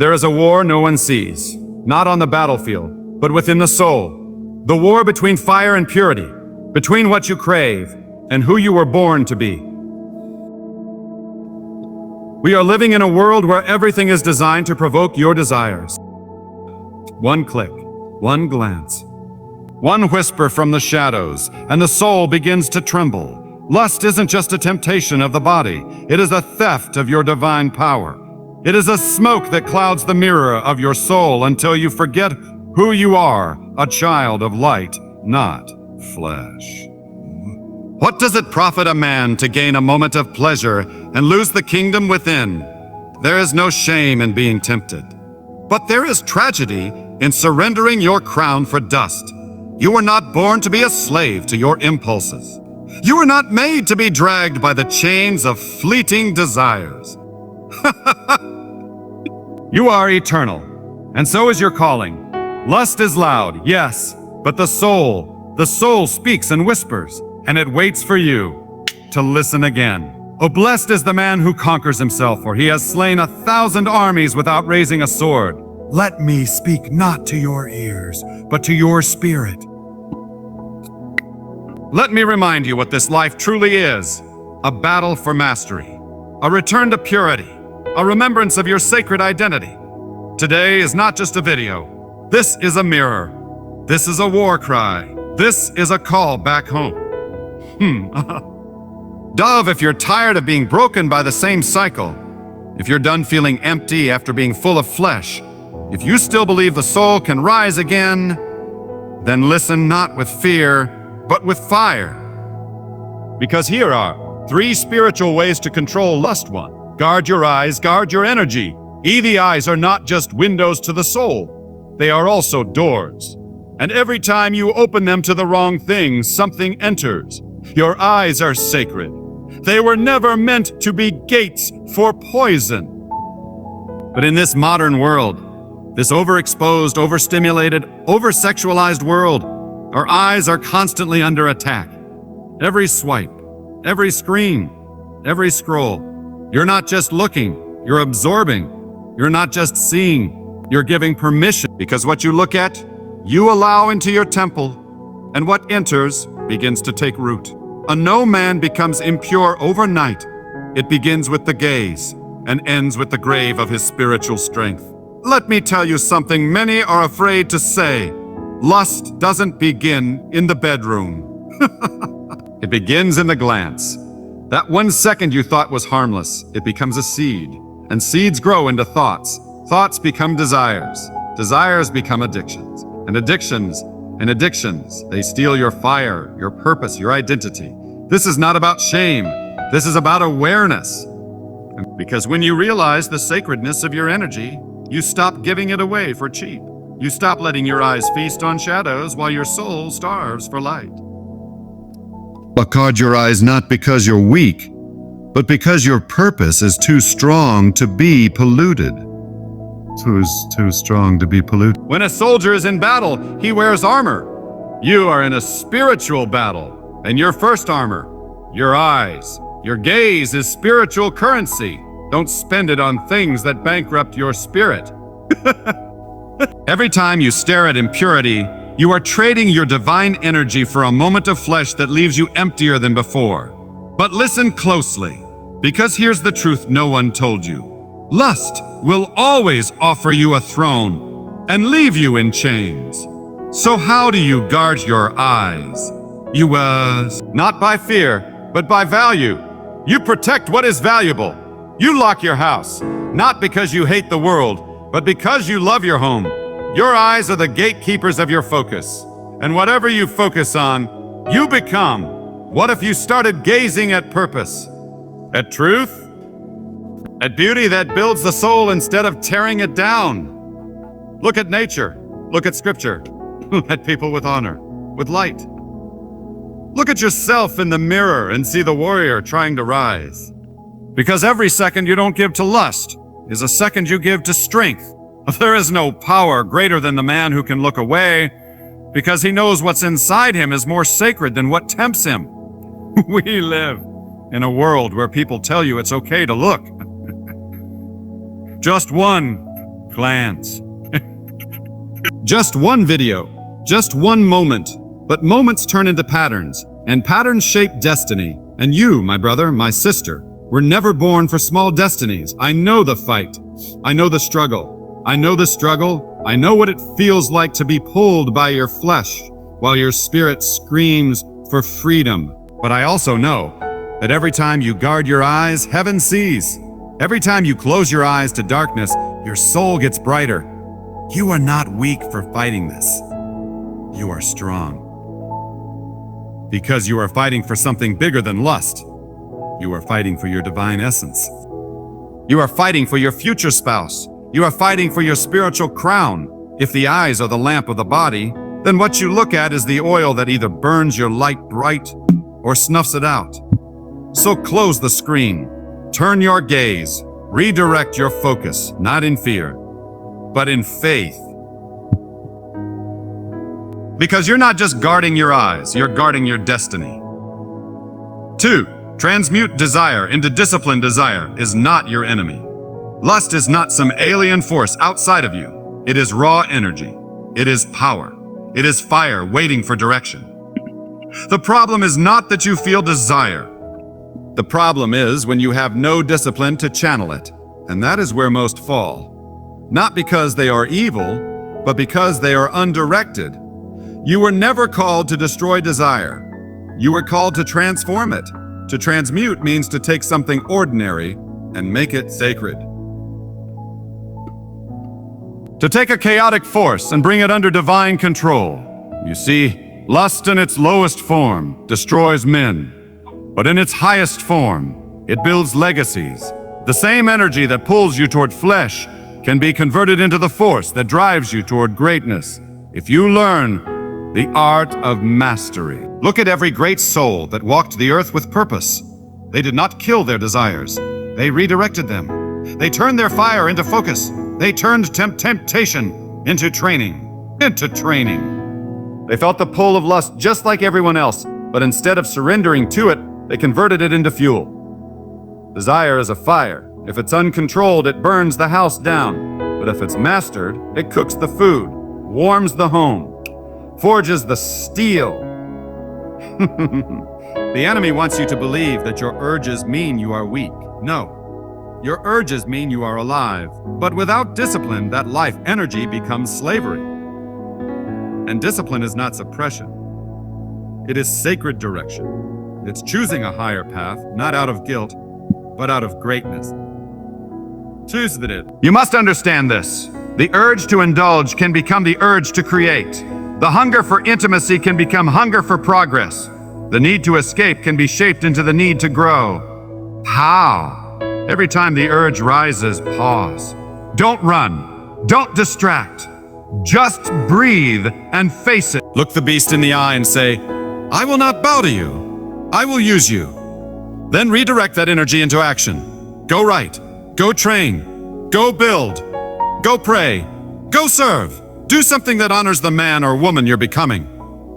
There is a war no one sees, not on the battlefield, but within the soul. The war between fire and purity, between what you crave and who you were born to be. We are living in a world where everything is designed to provoke your desires. One click, one glance, one whisper from the shadows, and the soul begins to tremble. Lust isn't just a temptation of the body, it is a theft of your divine power. It is a smoke that clouds the mirror of your soul until you forget who you are, a child of light, not flesh. What does it profit a man to gain a moment of pleasure and lose the kingdom within? There is no shame in being tempted, but there is tragedy in surrendering your crown for dust. You were not born to be a slave to your impulses. You were not made to be dragged by the chains of fleeting desires. You are eternal, and so is your calling. Lust is loud, yes, but the soul speaks and whispers, and it waits for you to listen again. Oh, blessed is the man who conquers himself, for he has slain 1,000 armies without raising a sword. Let me speak not to your ears, but to your spirit. Let me remind you what this life truly is: a battle for mastery, a return to purity, a remembrance of your sacred identity. Today is not just a video. This is a mirror. This is a war cry. This is a call back home. Dove, if you're tired of being broken by the same cycle, if you're done feeling empty after being full of flesh, if you still believe the soul can rise again, then listen not with fear, but with fire. Because here are 3 spiritual ways to control lust. 1. Guard your eyes, guard your energy. The eyes are not just windows to the soul. They are also doors. And every time you open them to the wrong thing, something enters. Your eyes are sacred. They were never meant to be gates for poison. But in this modern world, this overexposed, overstimulated, oversexualized world, our eyes are constantly under attack. Every swipe, every screen, every scroll. You're not just looking, you're absorbing. You're not just seeing, you're giving permission. Because what you look at, you allow into your temple, and what enters begins to take root. No man becomes impure overnight. It begins with the gaze and ends with the grave of his spiritual strength. Let me tell you something many are afraid to say. Lust doesn't begin in the bedroom. It begins in the glance. That 1 second you thought was harmless, it becomes a seed. And seeds grow into thoughts. Thoughts become desires. Desires become addictions. And addictions, they steal your fire, your purpose, your identity. This is not about shame. This is about awareness. Because when you realize the sacredness of your energy, you stop giving it away for cheap. You stop letting your eyes feast on shadows while your soul starves for light. But guard your eyes not because you're weak, but because your purpose is too strong to be polluted. Too strong to be polluted. When a soldier is in battle, he wears armor. You are in a spiritual battle, and your first armor, your eyes, your gaze is spiritual currency. Don't spend it on things that bankrupt your spirit. Every time you stare at impurity, you are trading your divine energy for a moment of flesh that leaves you emptier than before. But listen closely, because here's the truth no one told you. Lust will always offer you a throne and leave you in chains. So how do you guard your eyes? Not by fear, but by value. You protect what is valuable. You lock your house, not because you hate the world, but because you love your home. Your eyes are the gatekeepers of your focus. And whatever you focus on, you become. What if you started gazing at purpose, at truth, at beauty that builds the soul instead of tearing it down? Look at nature. Look at scripture. At people with honor, with light. Look at yourself in the mirror and see the warrior trying to rise. Because every second you don't give to lust is a second you give to strength. There is no power greater than the man who can look away, because he knows what's inside him is more sacred than what tempts him. We live in a world where people tell you it's okay to look. Just one Glance. Just one video, just one moment, but moments turn into patterns, and patterns shape destiny. And you, my brother, my sister, were never born for small destinies. I know the fight. I know the struggle. I know the struggle. I know what it feels like to be pulled by your flesh while your spirit screams for freedom. But I also know that every time you guard your eyes, heaven sees. Every time you close your eyes to darkness, your soul gets brighter. You are not weak for fighting this. You are strong. Because you are fighting for something bigger than lust. You are fighting for your divine essence. You are fighting for your future spouse. You are fighting for your spiritual crown. If the eyes are the lamp of the body, then what you look at is the oil that either burns your light bright or snuffs it out. So close the screen. Turn your gaze. Redirect your focus, not in fear, but in faith. Because you're not just guarding your eyes, you're guarding your destiny. 2. Transmute desire into disciplined desire is not your enemy. Lust is not some alien force outside of you. It is raw energy. It is power. It is fire waiting for direction. The problem is not that you feel desire. The problem is when you have no discipline to channel it, and that is where most fall. Not because they are evil, but because they are undirected. You were never called to destroy desire. You were called to transform it. To transmute means to take something ordinary and make it sacred. To take a chaotic force and bring it under divine control. You see, lust in its lowest form destroys men. But in its highest form, it builds legacies. The same energy that pulls you toward flesh can be converted into the force that drives you toward greatness. If you learn the art of mastery. Look at every great soul that walked the earth with purpose. They did not kill their desires. They redirected them. They turned their fire into focus. They turned temptation into training. They felt the pull of lust just like everyone else, but instead of surrendering to it, they converted it into fuel. Desire is a fire. If it's uncontrolled, it burns the house down. But if it's mastered, it cooks the food, warms the home, forges the steel. The enemy wants you to believe that your urges mean you are weak. No, your urges mean you are alive. But without discipline, that life energy becomes slavery. And discipline is not suppression. It is sacred direction. It's choosing a higher path, not out of guilt, but out of greatness. Choose it. You must understand this. The urge to indulge can become the urge to create. The hunger for intimacy can become hunger for progress. The need to escape can be shaped into the need to grow. How? Every time the urge rises, pause. Don't run. Don't distract. Just breathe and face it. Look the beast in the eye and say, I will not bow to you. I will use you. Then redirect that energy into action. Go write. Go train. Go build. Go pray. Go serve. Do something that honors the man or woman you're becoming.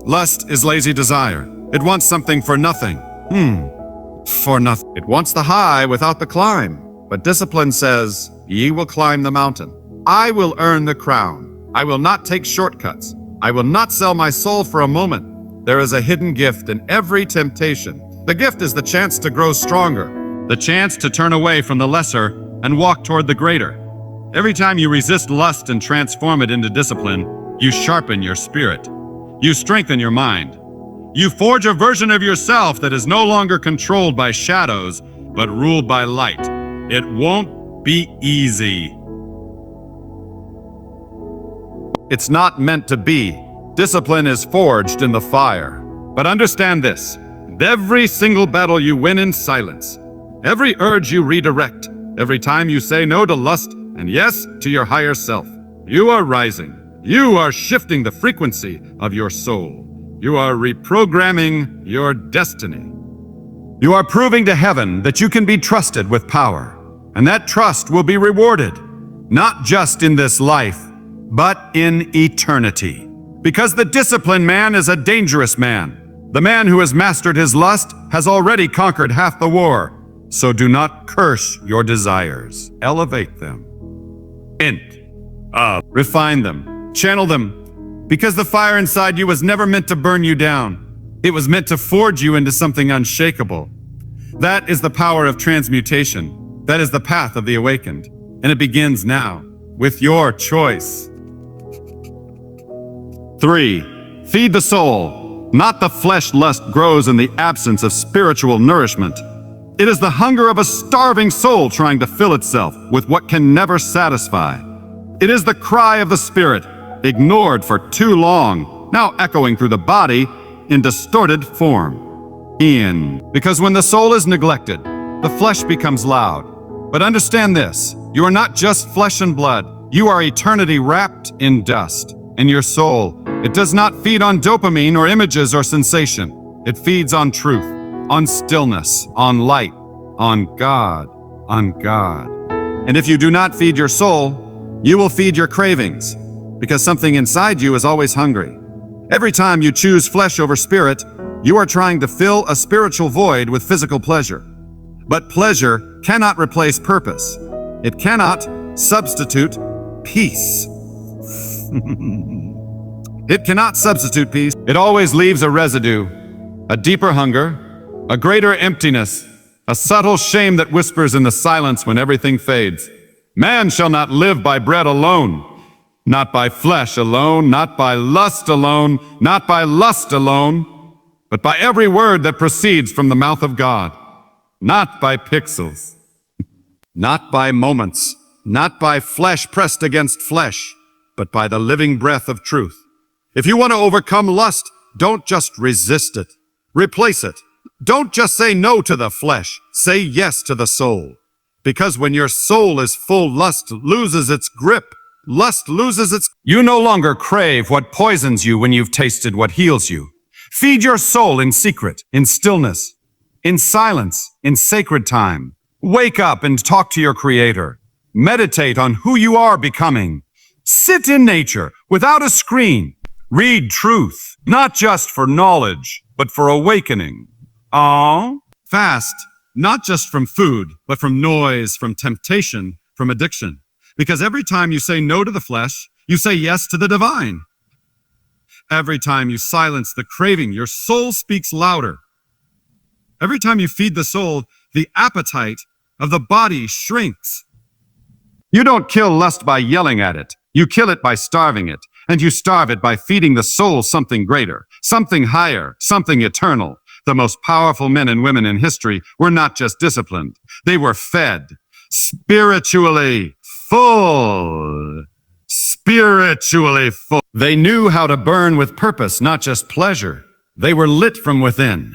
Lust is lazy desire. It wants something for nothing. For nothing. It wants the high without the climb. But discipline says, ye will climb the mountain. I will earn the crown. I will not take shortcuts. I will not sell my soul for a moment. There is a hidden gift in every temptation. The gift is the chance to grow stronger, the chance to turn away from the lesser and walk toward the greater. Every time you resist lust and transform it into discipline, you sharpen your spirit. You strengthen your mind. You forge a version of yourself that is no longer controlled by shadows, but ruled by light. It won't be easy. It's not meant to be. Discipline is forged in the fire. But understand this, every single battle you win in silence, every urge you redirect, every time you say no to lust and yes to your higher self, you are rising. You are shifting the frequency of your soul. You are reprogramming your destiny. You are proving to heaven that you can be trusted with power, and that trust will be rewarded, not just in this life, but in eternity. Because the disciplined man is a dangerous man. The man who has mastered his lust has already conquered half the war. So do not curse your desires. Elevate them. Int. Refine them, channel them, because the fire inside you was never meant to burn you down. It was meant to forge you into something unshakable. That is the power of transmutation. That is the path of the awakened. And it begins now, with your choice. 3. Feed the soul. Not the flesh lust grows in the absence of spiritual nourishment. It is the hunger of a starving soul trying to fill itself with what can never satisfy. It is the cry of the spirit, ignored for too long, now echoing through the body in distorted form. Because when the soul is neglected, the flesh becomes loud. But understand this, you are not just flesh and blood, you are eternity wrapped in dust. And your soul, it does not feed on dopamine or images or sensation. It feeds on truth, on stillness, on light, on God, on God. And if you do not feed your soul, you will feed your cravings, because something inside you is always hungry. Every time you choose flesh over spirit, you are trying to fill a spiritual void with physical pleasure. But pleasure cannot replace purpose. It cannot substitute peace. It cannot substitute peace. It always leaves a residue, a deeper hunger, a greater emptiness, a subtle shame that whispers in the silence when everything fades. Man shall not live by bread alone, not by flesh alone, not by lust alone, not by lust alone, but by every word that proceeds from the mouth of God. Not by pixels, not by moments, not by flesh pressed against flesh, but by the living breath of truth. If you want to overcome lust, don't just resist it. Replace it. Don't just say no to the flesh. Say yes to the soul. Because when your soul is full, lust loses its grip. Lust loses its... You no longer crave what poisons you when you've tasted what heals you. Feed your soul in secret, in stillness, in silence, in sacred time. Wake up and talk to your Creator. Meditate on who you are becoming. Sit in nature without a screen. Read truth, not just for knowledge, but for awakening. Fast, not just from food, but from noise, from temptation, from addiction. Because every time you say no to the flesh, you say yes to the divine. Every time you silence the craving, your soul speaks louder. Every time you feed the soul, the appetite of the body shrinks. You don't kill lust by yelling at it. You kill it by starving it. And you starve it by feeding the soul something greater, something higher, something eternal. The most powerful men and women in history were not just disciplined. They were fed, spiritually full. Spiritually full. They knew how to burn with purpose, not just pleasure. They were lit from within.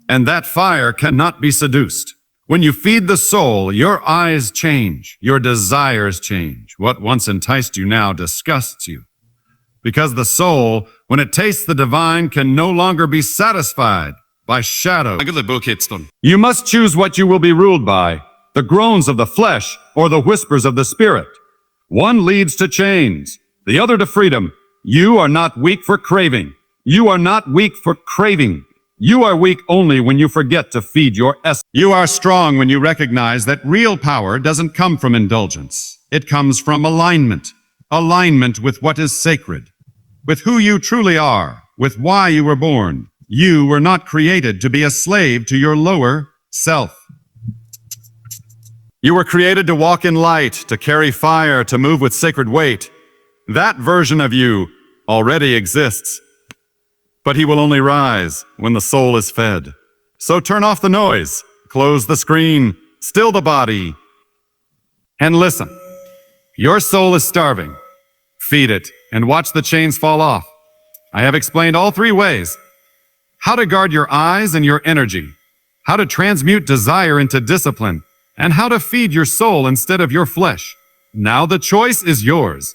And that fire cannot be seduced. When you feed the soul, your eyes change, your desires change. What once enticed you now disgusts you. Because the soul, when it tastes the divine, can no longer be satisfied by shadow. You must choose what you will be ruled by, the groans of the flesh or the whispers of the spirit. One leads to chains, the other to freedom. You are not weak for craving. You are not weak for craving. You are weak only when you forget to feed your essence. You are strong when you recognize that real power doesn't come from indulgence. It comes from alignment. Alignment with what is sacred. With who you truly are. With why you were born. You were not created to be a slave to your lower self. You were created to walk in light, to carry fire, to move with sacred weight. That version of you already exists. But he will only rise when the soul is fed. So turn off the noise, close the screen, still the body, and listen. Your soul is starving. Feed it and watch the chains fall off. I have explained all 3 ways. How to guard your eyes and your energy. How to transmute desire into discipline. And how to feed your soul instead of your flesh. Now the choice is yours.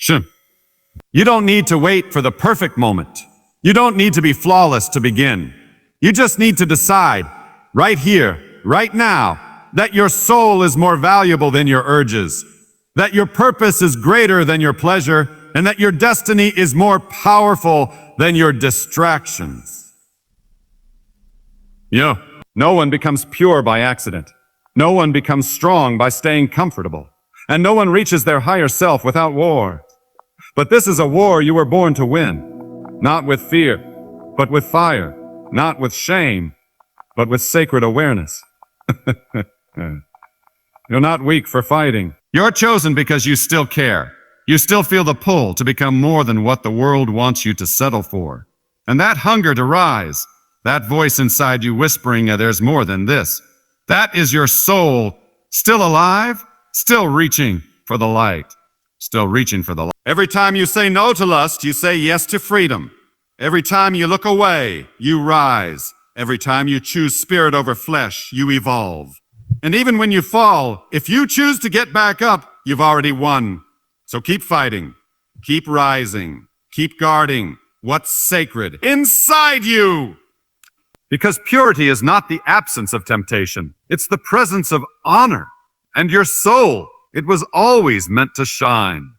You don't need to wait for the perfect moment. You don't need to be flawless to begin. You just need to decide, right here, right now, that your soul is more valuable than your urges, that your purpose is greater than your pleasure, and that your destiny is more powerful than your distractions. No one becomes pure by accident. No one becomes strong by staying comfortable. And no one reaches their higher self without war. But this is a war you were born to win. Not with fear, but with fire. Not with shame, but with sacred awareness. You're not weak for fighting. You're chosen because you still care. You still feel the pull to become more than what the world wants you to settle for. And that hunger to rise, that voice inside you whispering, there's more than this. That is your soul, still alive, still reaching for the light. Still reaching for the light. Every time you say no to lust, you say yes to freedom. Every time you look away, you rise. Every time you choose spirit over flesh, you evolve. And even when you fall, if you choose to get back up, you've already won. So keep fighting, keep rising, keep guarding what's sacred inside you. Because purity is not the absence of temptation. It's the presence of honor. And your soul, it was always meant to shine.